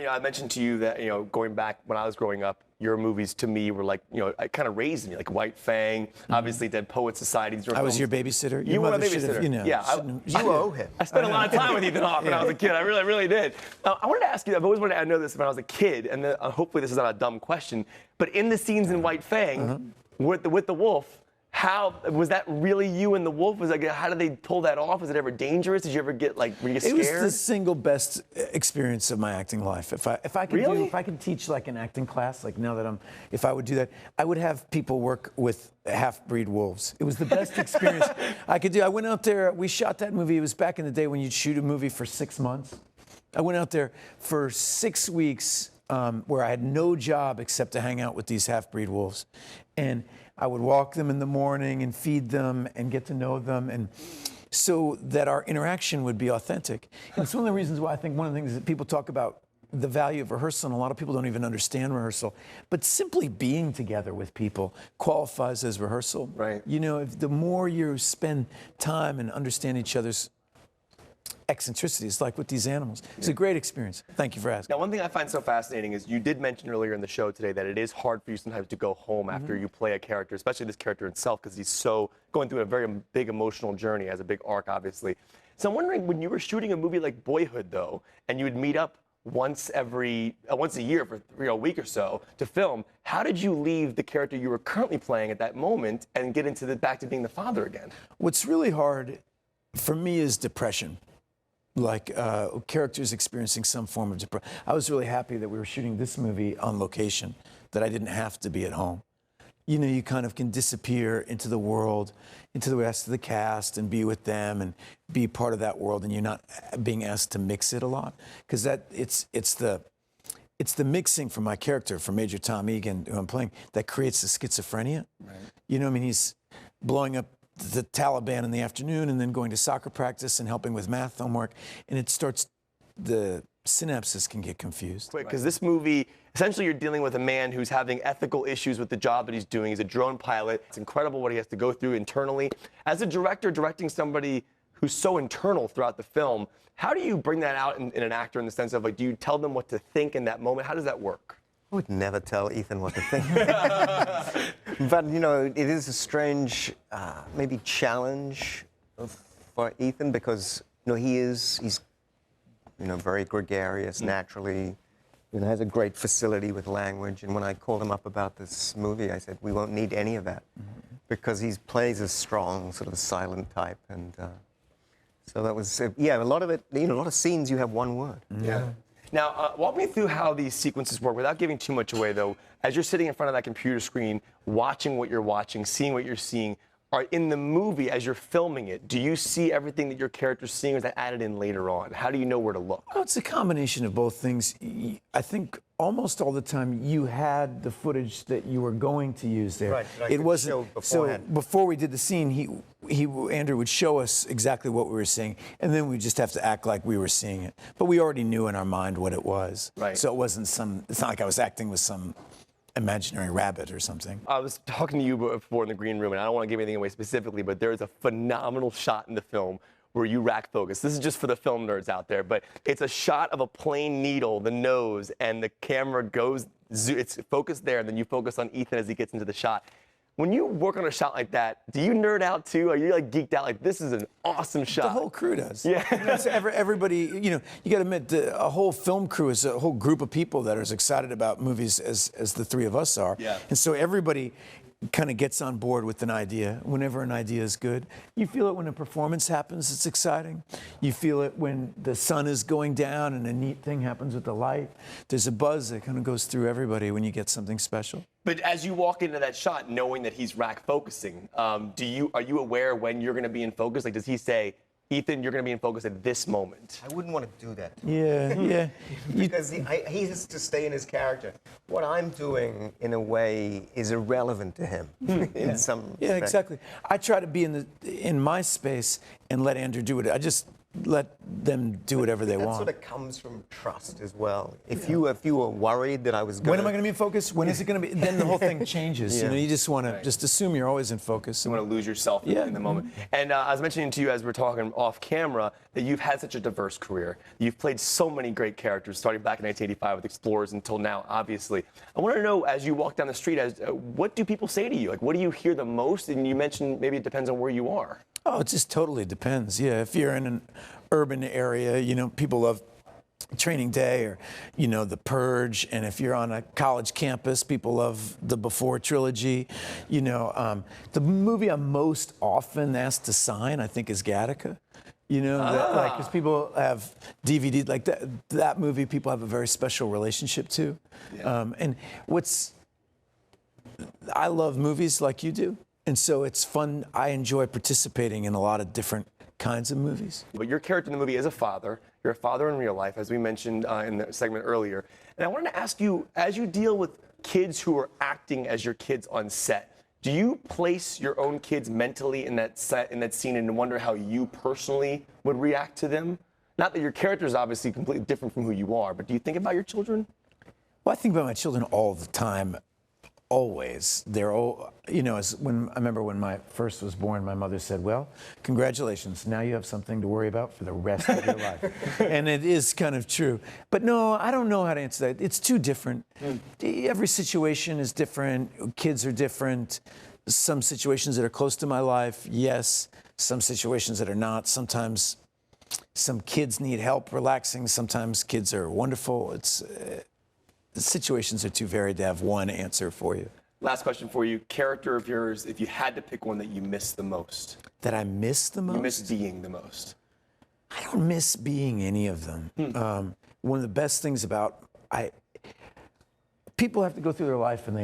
I mentioned to you that, going back when I was growing up, your movies to me were like, it kind of raised me, like White Fang, obviously Dead Poets Society. I was your babysitter. You were my babysitter. Yeah, you owe him. I spent a lot of time with Ethan Hawke when I was a kid. I really did. I wanted to ask you, I've always wanted to know this when I was a kid, and hopefully this is not a dumb question, but in the scenes in White Fang, with the wolf, how was that really you and the wolf? Was like, how did they pull that off? Was it ever dangerous? Did you ever get were you scared? It was the single best experience of my acting life. If I could teach like an acting class, like now that if I would do that, I would have people work with half-breed wolves. It was the best experience I could do. I went out there. We shot that movie. It was back in the day when you'd shoot a movie for 6 months. I went out there for 6 weeks where I had no job except to hang out with these half-breed wolves, and I would walk them in the morning and feed them and get to know them, and so that our interaction would be authentic. And it's one of the reasons why I think one of the things that people talk about the value of rehearsal, and a lot of people don't even understand rehearsal, but simply being together with people qualifies as rehearsal. Right. If the more you spend time and understand each other's eccentricities, like with these animals. It's a great experience. Thank you for asking. Now, one thing I find so fascinating is you did mention earlier in the show today that it is hard for you sometimes to go home after you play a character, especially this character itself, because he's so going through a very big emotional journey, has a big arc, obviously. So I'm wondering, when you were shooting a movie like Boyhood, though, and you would meet up once a year for a week or so to film, how did you leave the character you were currently playing at that moment and get into back to being the father again? What's really hard for me is depression. Like characters experiencing some form of depression. I was really happy that we were shooting this movie on location, that I didn't have to be at home. You kind of can disappear into the world, into the rest of the cast, and be with them and be part of that world, and you're not being asked to mix it a lot. Because it's the mixing for my character, for Major Tom Egan, who I'm playing, that creates the schizophrenia. Right. He's blowing up the Taliban in the afternoon and then going to soccer practice and helping with math homework, and the synapses can get confused. Because this movie, essentially you're dealing with a man who's having ethical issues with the job that he's doing. He's a drone pilot. It's incredible what he has to go through internally. As a director, directing somebody who's so internal throughout the film, how do you bring that out in an actor in the sense of, do you tell them what to think in that moment? How does that work? I would never tell Ethan what to think. But, it is a strange, maybe challenge for Ethan because, he's very gregarious naturally, has a great facility with language. And when I called him up about this movie, I said, we won't need any of that because he plays a strong, sort of silent type. And so that was, a lot of it, a lot of scenes you have one word. Yeah. Now, walk me through how these sequences work without giving too much away, though. As you're sitting in front of that computer screen, watching what you're watching, seeing what you're seeing, in the movie, as you're filming it, do you see everything that your character's seeing, or is that added in later on? How do you know where to look? Oh, it's a combination of both things. I think almost all the time you had the footage that you were going to use there. Right. It wasn't so. Before we did the scene, Andrew would show us exactly what we were seeing, and then we just have to act like we were seeing it. But we already knew in our mind what it was. Right. So it wasn't it's not like I was acting with some imaginary rabbit or something. I was talking to you before in the green room, and I don't want to give anything away specifically, but there is a phenomenal shot in the film where you rack focus. This is just for the film nerds out there, but it's a shot of a plain needle, the nose, and the camera goes, it's focused there, and then you focus on Ethan as he gets into the shot. When you work on a shot like that, do you nerd out too? Are you geeked out? This is an awesome shot. The whole crew does. Yeah. So everybody, you got to admit, a whole film crew is a whole group of people that are as excited about movies as the three of us are. Yeah. And so everybody kind of gets on board with an idea whenever an idea is good. You feel it when a performance happens, it's exciting. You feel it when the sun is going down and a neat thing happens with the light. There's a buzz that kind of goes through everybody when you get something special. But as you walk into that shot, knowing that he's rack focusing, are you aware when you're going to be in focus? Does he say, Ethan, you're going to be in focus at this moment? I wouldn't want to do that. Yeah. Because he has to stay in his character. What I'm doing, in a way, is irrelevant to him some respect. Yeah, exactly. I try to be in my space and let Andrew do it. I just let them do whatever they that want. sort of comes from trust as well. If you were worried that I was going When am I going to be in focus? When is it going to be? Then the whole thing changes. Yeah. You know, you just want to just assume you're always in focus. You want to lose yourself in the moment. And I was mentioning to you as we're talking off camera that you've had such a diverse career. You've played so many great characters, starting back in 1985 with Explorers until now, obviously. I want to know, as you walk down the street, what do people say to you? Like, what do you hear the most? And you mentioned maybe it depends on where you are. Oh, it just totally depends. Yeah, if you're in an urban area, you know, people love Training Day or, you know, The Purge. And if you're on a college campus, people love the Before trilogy. You know, the movie I'm most often asked to sign, I think, is Gattaca. You know, like, because people have DVD, like that movie, people have a very special relationship to. Yeah. And I love movies like you do. And so it's fun. I enjoy participating in a lot of different kinds of movies. But your character in the movie is a father. You're a father in real life, as we mentioned in the segment earlier. And I wanted to ask you, as you deal with kids who are acting as your kids on set, do you place your own kids mentally in that scene, and wonder how you personally would react to them? Not that your character is obviously completely different from who you are, but do you think about your children? Well, I think about my children all the time. Always. They're all, you know, I remember when my first was born, my mother said, well, congratulations, now you have something to worry about for the rest of your life. And it is kind of true. But no, I don't know how to answer that. It's too different. Every situation is different. Kids are different. Some situations that are close to my life, yes. Some situations that are not. Sometimes some kids need help relaxing. Sometimes kids are wonderful. The situations are too varied to have one answer for you. Last question for you. Character of yours, if you had to pick one that you miss the most. That I miss the most? You miss being the most. I don't miss being any of them. One of the best things about people have to go through their life and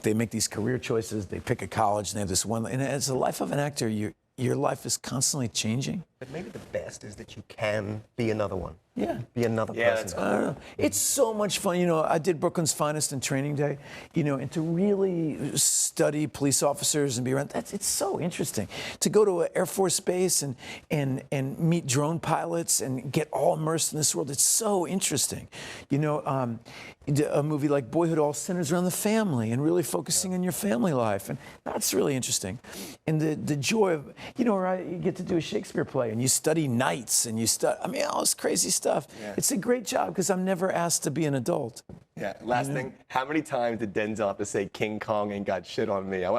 they make these career choices. They pick a college and they have this one. And as the life of an actor, your life is constantly changing. But maybe the best is that you can be another one. Yeah. Be another Yeah, person. that's cool. I don't know. It's so much fun. You know, I did Brooklyn's Finest and Training Day, you know, and to really study police officers and be around, it's so interesting. To go to an Air Force base and meet drone pilots and get all immersed in this world, it's so interesting. You know, a movie like Boyhood all centers around the family and really focusing on your family life. And that's really interesting. And the joy of, you know, right, you get to do a Shakespeare play and you study knights and you I mean, all this crazy stuff. Yeah. It's a great job because I'm never asked to be an adult. Yeah. Last thing, how many times did Denzel have to say King Kong ain't got shit on me? That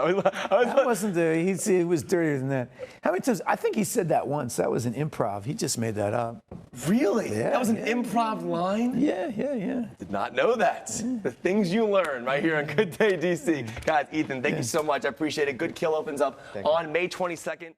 wasn't he was dirtier than that. How many times? I think he said that once. That was an improv. He just made that up. Really? Yeah, that was an improv line? Yeah. Did not know that. The things you learn right here on Good Day DC. Guys, Ethan, thank you so much. I appreciate it. Good Kill opens up on May 22nd.